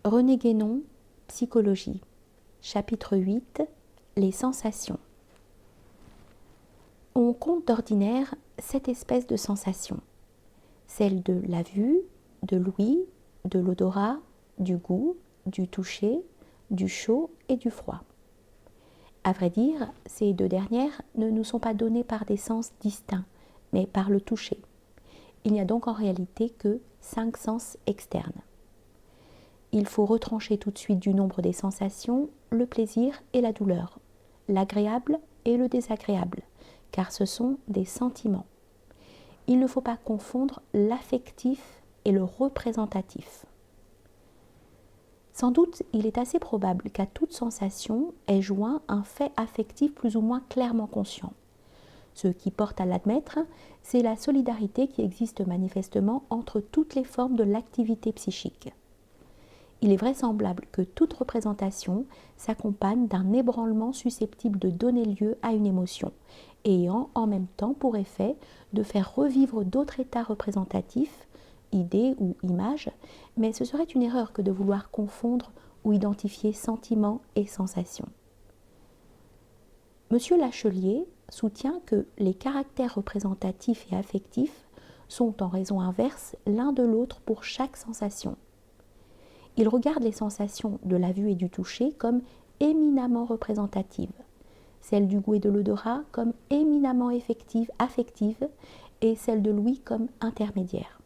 René Guénon, Psychologie, chapitre 8, les sensations. On compte d'ordinaire 7 espèces de sensations, celles de la vue, de l'ouïe, de l'odorat, du goût, du toucher, du chaud et du froid. À vrai dire, ces deux dernières ne nous sont pas données par des sens distincts, mais par le toucher. Il n'y a donc en réalité que 5 sens externes. Il faut retrancher tout de suite du nombre des sensations le plaisir et la douleur, l'agréable et le désagréable, car ce sont des sentiments. Il ne faut pas confondre l'affectif et le représentatif. Sans doute, il est assez probable qu'à toute sensation est joint un fait affectif plus ou moins clairement conscient. Ce qui porte à l'admettre, c'est la solidarité qui existe manifestement entre toutes les formes de l'activité psychique. Il est vraisemblable que toute représentation s'accompagne d'un ébranlement susceptible de donner lieu à une émotion, ayant en même temps pour effet de faire revivre d'autres états représentatifs, idées ou images, mais ce serait une erreur que de vouloir confondre ou identifier sentiments et sensations. Monsieur Lachelier soutient que les caractères représentatifs et affectifs sont en raison inverse l'un de l'autre pour chaque sensation. Il regarde les sensations de la vue et du toucher comme éminemment représentatives, celles du goût et de l'odorat comme éminemment affectives et celles de l'ouïe comme intermédiaires.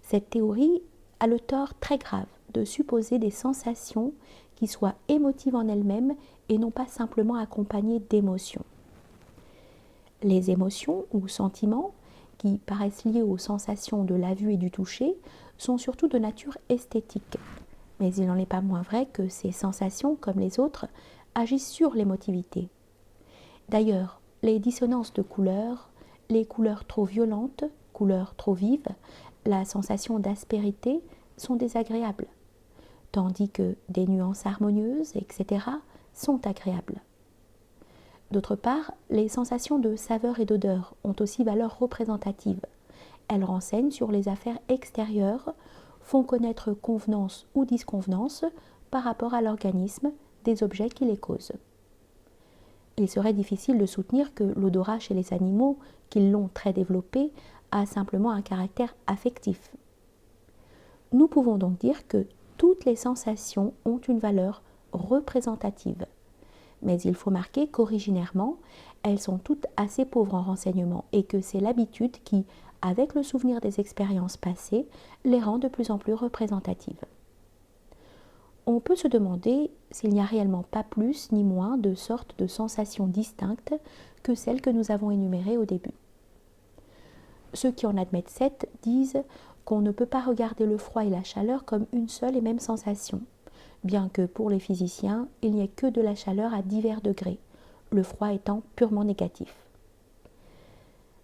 Cette théorie a le tort très grave de supposer des sensations qui soient émotives en elles-mêmes et non pas simplement accompagnées d'émotions. Les émotions ou sentiments qui paraissent liés aux sensations de la vue et du toucher sont surtout de nature esthétique. Mais il n'en est pas moins vrai que ces sensations, comme les autres, agissent sur l'émotivité. D'ailleurs, les dissonances de couleurs, les couleurs trop violentes, couleurs trop vives, la sensation d'aspérité sont désagréables, tandis que des nuances harmonieuses, etc., sont agréables. D'autre part, les sensations de saveur et d'odeur ont aussi valeur représentative. Elles renseignent sur les affaires extérieures, font connaître convenance ou disconvenance par rapport à l'organisme des objets qui les causent. Il serait difficile de soutenir que l'odorat chez les animaux, qui l'ont très développé, a simplement un caractère affectif. Nous pouvons donc dire que toutes les sensations ont une valeur représentative. Mais il faut marquer qu'originairement, elles sont toutes assez pauvres en renseignements et que c'est l'habitude qui, avec le souvenir des expériences passées, les rend de plus en plus représentatives. On peut se demander s'il n'y a réellement pas plus ni moins de sortes de sensations distinctes que celles que nous avons énumérées au début. Ceux qui en admettent 7 disent qu'on ne peut pas regarder le froid et la chaleur comme une seule et même sensation, bien que pour les physiciens, il n'y ait que de la chaleur à divers degrés, le froid étant purement négatif.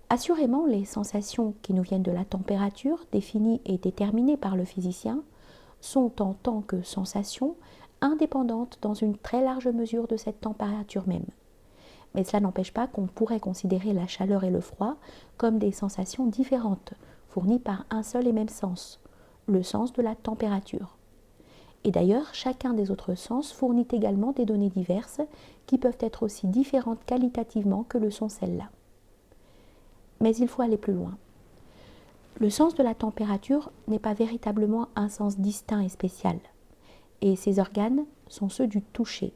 Assurément, les sensations qui nous viennent de la température, définies et déterminées par le physicien, sont en tant que sensations indépendantes dans une très large mesure de cette température même. Mais cela n'empêche pas qu'on pourrait considérer la chaleur et le froid comme des sensations différentes, fournies par un seul et même sens, le sens de la température. Et d'ailleurs, chacun des autres sens fournit également des données diverses qui peuvent être aussi différentes qualitativement que le sont celles-là. Mais il faut aller plus loin. Le sens de la température n'est pas véritablement un sens distinct et spécial, et ces organes sont ceux du toucher.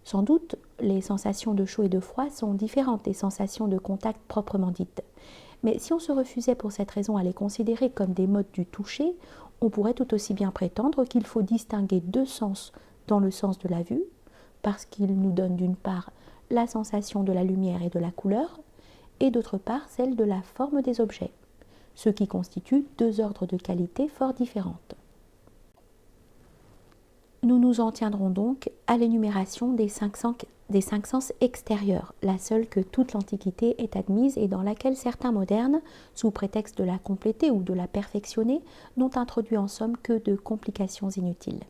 Sans doute, les sensations de chaud et de froid sont différentes des sensations de contact proprement dites, mais si on se refusait pour cette raison à les considérer comme des modes du toucher, on pourrait tout aussi bien prétendre qu'il faut distinguer deux sens dans le sens de la vue, parce qu'ils nous donnent d'une part la sensation de la lumière et de la couleur, et d'autre part celle de la forme des objets, ce qui constitue deux ordres de qualité fort différentes. Nous nous en tiendrons donc à l'énumération des cinq sens extérieurs, la seule que toute l'Antiquité ait admise et dans laquelle certains modernes, sous prétexte de la compléter ou de la perfectionner, n'ont introduit en somme que de complications inutiles.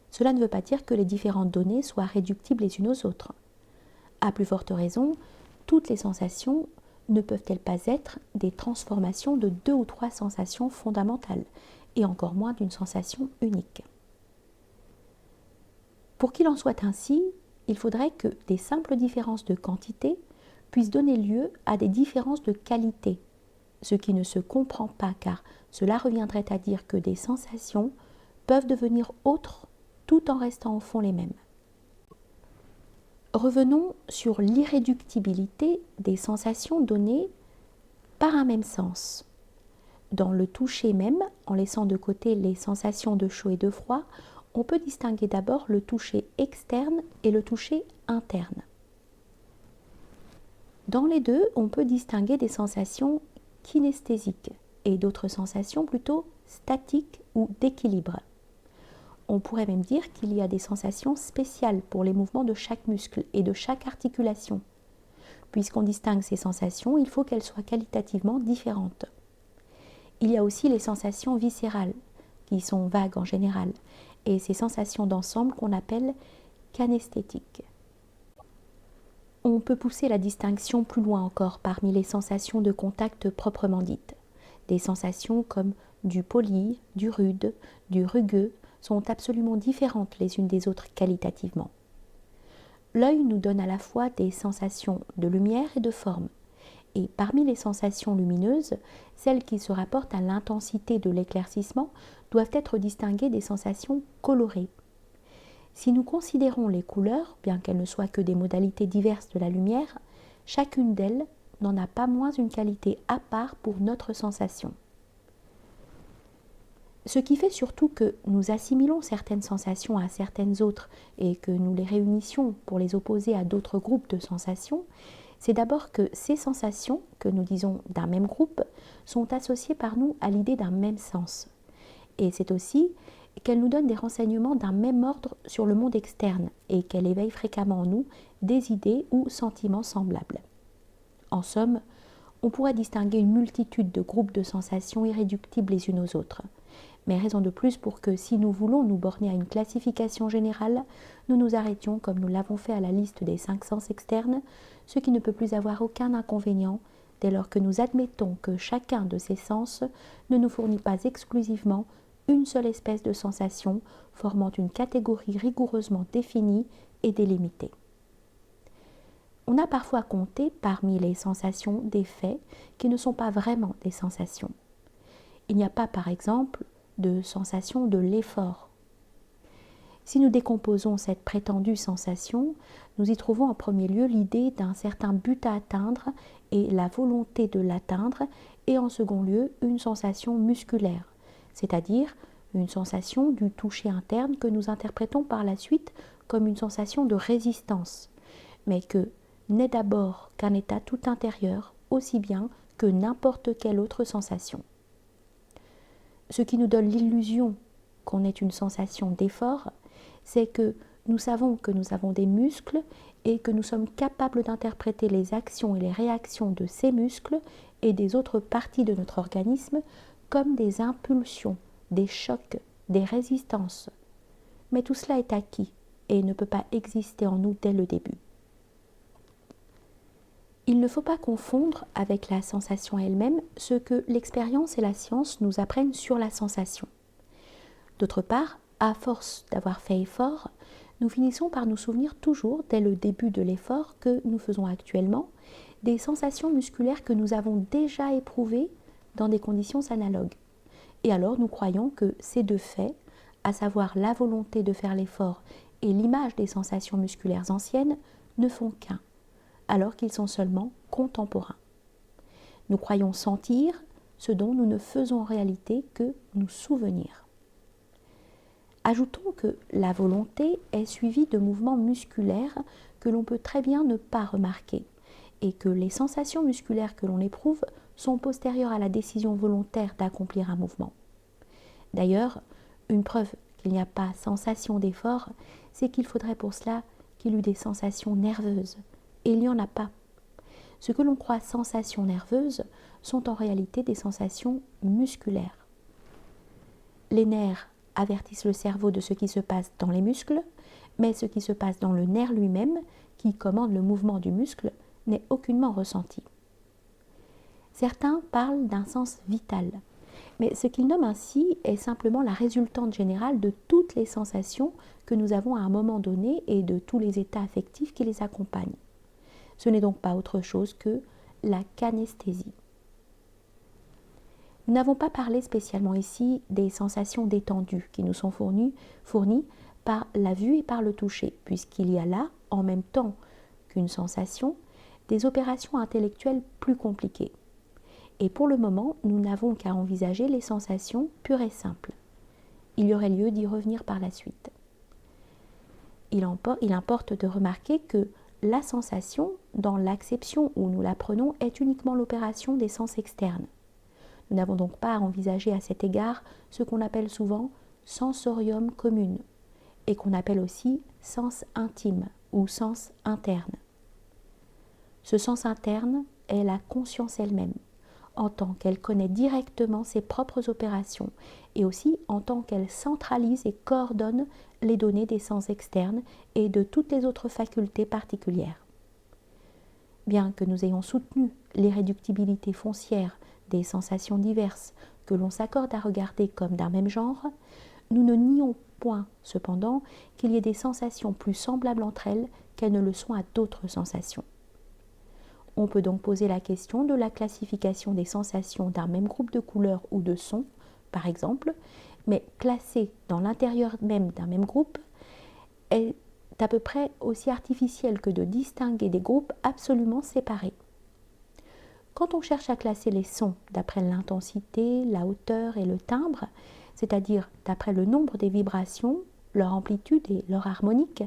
Cela ne veut pas dire que les différentes données soient réductibles les unes aux autres. À plus forte raison, toutes les sensations ne peuvent-elles pas être des transformations de deux ou trois sensations fondamentales, et encore moins d'une sensation unique. Pour qu'il en soit ainsi, il faudrait que des simples différences de quantité puissent donner lieu à des différences de qualité, ce qui ne se comprend pas car cela reviendrait à dire que des sensations peuvent devenir autres tout en restant au fond les mêmes. Revenons sur l'irréductibilité des sensations données par un même sens. Dans le toucher même, en laissant de côté les sensations de chaud et de froid, on peut distinguer d'abord le toucher externe et le toucher interne. Dans les deux, on peut distinguer des sensations kinesthésiques et d'autres sensations plutôt statiques ou d'équilibre. On pourrait même dire qu'il y a des sensations spéciales pour les mouvements de chaque muscle et de chaque articulation. Puisqu'on distingue ces sensations, il faut qu'elles soient qualitativement différentes. Il y a aussi les sensations viscérales, qui sont vagues en général, et ces sensations d'ensemble qu'on appelle kanesthétiques. On peut pousser la distinction plus loin encore parmi les sensations de contact proprement dites. Des sensations comme du poli, du rude, du rugueux sont absolument différentes les unes des autres qualitativement. L'œil nous donne à la fois des sensations de lumière et de forme. Et parmi les sensations lumineuses, celles qui se rapportent à l'intensité de l'éclaircissement doivent être distinguées des sensations colorées. Si nous considérons les couleurs, bien qu'elles ne soient que des modalités diverses de la lumière, chacune d'elles n'en a pas moins une qualité à part pour notre sensation. Ce qui fait surtout que nous assimilons certaines sensations à certaines autres et que nous les réunissions pour les opposer à d'autres groupes de sensations, c'est d'abord que ces sensations, que nous disons d'un même groupe, sont associées par nous à l'idée d'un même sens. Et c'est aussi qu'elles nous donnent des renseignements d'un même ordre sur le monde externe et qu'elles éveillent fréquemment en nous des idées ou sentiments semblables. En somme, on pourrait distinguer une multitude de groupes de sensations irréductibles les unes aux autres. Mais raison de plus pour que, si nous voulons nous borner à une classification générale, nous nous arrêtions, comme nous l'avons fait à la liste des 5 sens externes, ce qui ne peut plus avoir aucun inconvénient dès lors que nous admettons que chacun de ces sens ne nous fournit pas exclusivement une seule espèce de sensation formant une catégorie rigoureusement définie et délimitée. On a parfois compté parmi les sensations des faits qui ne sont pas vraiment des sensations. Il n'y a pas, par exemple, de sensation de l'effort. Si nous décomposons cette prétendue sensation, nous y trouvons en premier lieu l'idée d'un certain but à atteindre et la volonté de l'atteindre, et en second lieu une sensation musculaire, c'est-à-dire une sensation du toucher interne que nous interprétons par la suite comme une sensation de résistance, mais que n'est d'abord qu'un état tout intérieur, aussi bien que n'importe quelle autre sensation. Ce qui nous donne l'illusion qu'on ait une sensation d'effort, c'est que nous savons que nous avons des muscles et que nous sommes capables d'interpréter les actions et les réactions de ces muscles et des autres parties de notre organisme comme des impulsions, des chocs, des résistances. Mais tout cela est acquis et ne peut pas exister en nous dès le début. Il ne faut pas confondre avec la sensation elle-même ce que l'expérience et la science nous apprennent sur la sensation. D'autre part, à force d'avoir fait effort, nous finissons par nous souvenir toujours, dès le début de l'effort que nous faisons actuellement, des sensations musculaires que nous avons déjà éprouvées dans des conditions analogues. Et alors nous croyons que ces deux faits, à savoir la volonté de faire l'effort et l'image des sensations musculaires anciennes, ne font qu'un, alors qu'ils sont seulement contemporains. Nous croyons sentir ce dont nous ne faisons en réalité que nous souvenir. Ajoutons que la volonté est suivie de mouvements musculaires que l'on peut très bien ne pas remarquer et que les sensations musculaires que l'on éprouve sont postérieures à la décision volontaire d'accomplir un mouvement. D'ailleurs, une preuve qu'il n'y a pas sensation d'effort, c'est qu'il faudrait pour cela qu'il y eût des sensations nerveuses, et il n'y en a pas. Ce que l'on croit sensations nerveuses sont en réalité des sensations musculaires. Les nerfs avertissent le cerveau de ce qui se passe dans les muscles, mais ce qui se passe dans le nerf lui-même, qui commande le mouvement du muscle, n'est aucunement ressenti. Certains parlent d'un sens vital, Mais ce qu'il nomme ainsi est simplement la résultante générale de toutes les sensations que nous avons à un moment donné et de tous les états affectifs qui les accompagnent. Ce n'est donc pas autre chose que la kanesthésie. Nous n'avons pas parlé spécialement ici des sensations détendues qui nous sont fournies par la vue et par le toucher, puisqu'il y a là, en même temps qu'une sensation, des opérations intellectuelles plus compliquées. Et pour le moment, nous n'avons qu'à envisager les sensations pures et simples. Il y aurait lieu d'y revenir par la suite. Il importe de remarquer que la sensation, dans l'acception où nous la prenons, est uniquement l'opération des sens externes. Nous n'avons donc pas à envisager à cet égard ce qu'on appelle souvent sensorium commune et qu'on appelle aussi sens intime ou sens interne. Ce sens interne est la conscience elle-même, en tant qu'elle connaît directement ses propres opérations et aussi en tant qu'elle centralise et coordonne les données des sens externes et de toutes les autres facultés particulières. Bien que nous ayons soutenu l'irréductibilité foncière des sensations diverses que l'on s'accorde à regarder comme d'un même genre, nous ne nions point, cependant, qu'il y ait des sensations plus semblables entre elles qu'elles ne le sont à d'autres sensations. On peut donc poser la question de la classification des sensations d'un même groupe de couleurs ou de sons, par exemple, mais classer dans l'intérieur même d'un même groupe est à peu près aussi artificiel que de distinguer des groupes absolument séparés. Quand on cherche à classer les sons d'après l'intensité, la hauteur et le timbre, c'est-à-dire d'après le nombre des vibrations, leur amplitude et leur harmonique,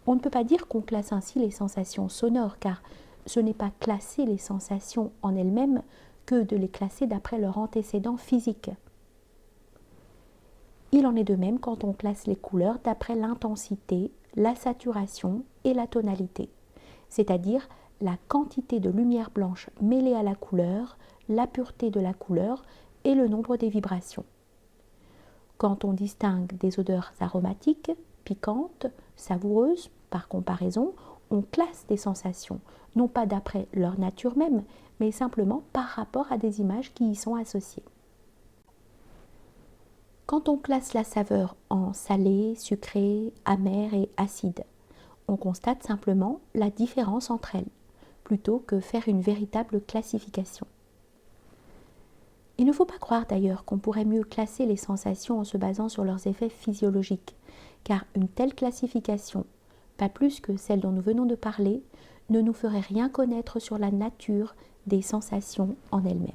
on ne peut pas dire qu'on classe ainsi les sensations sonores, car ce n'est pas classer les sensations en elles-mêmes que de les classer d'après leur antécédent physique. Il en est de même quand on classe les couleurs d'après l'intensité, la saturation et la tonalité, c'est-à-dire la quantité de lumière blanche mêlée à la couleur, la pureté de la couleur et le nombre des vibrations. Quand on distingue des odeurs aromatiques, piquantes, savoureuses, par comparaison, on classe des sensations, non pas d'après leur nature même, mais simplement par rapport à des images qui y sont associées. Quand on classe la saveur en salé, sucré, amer et acide, on constate simplement la différence entre elles, plutôt que faire une véritable classification. Il ne faut pas croire d'ailleurs qu'on pourrait mieux classer les sensations en se basant sur leurs effets physiologiques, car une telle classification, pas plus que celle dont nous venons de parler, ne nous ferait rien connaître sur la nature des sensations en elles-mêmes.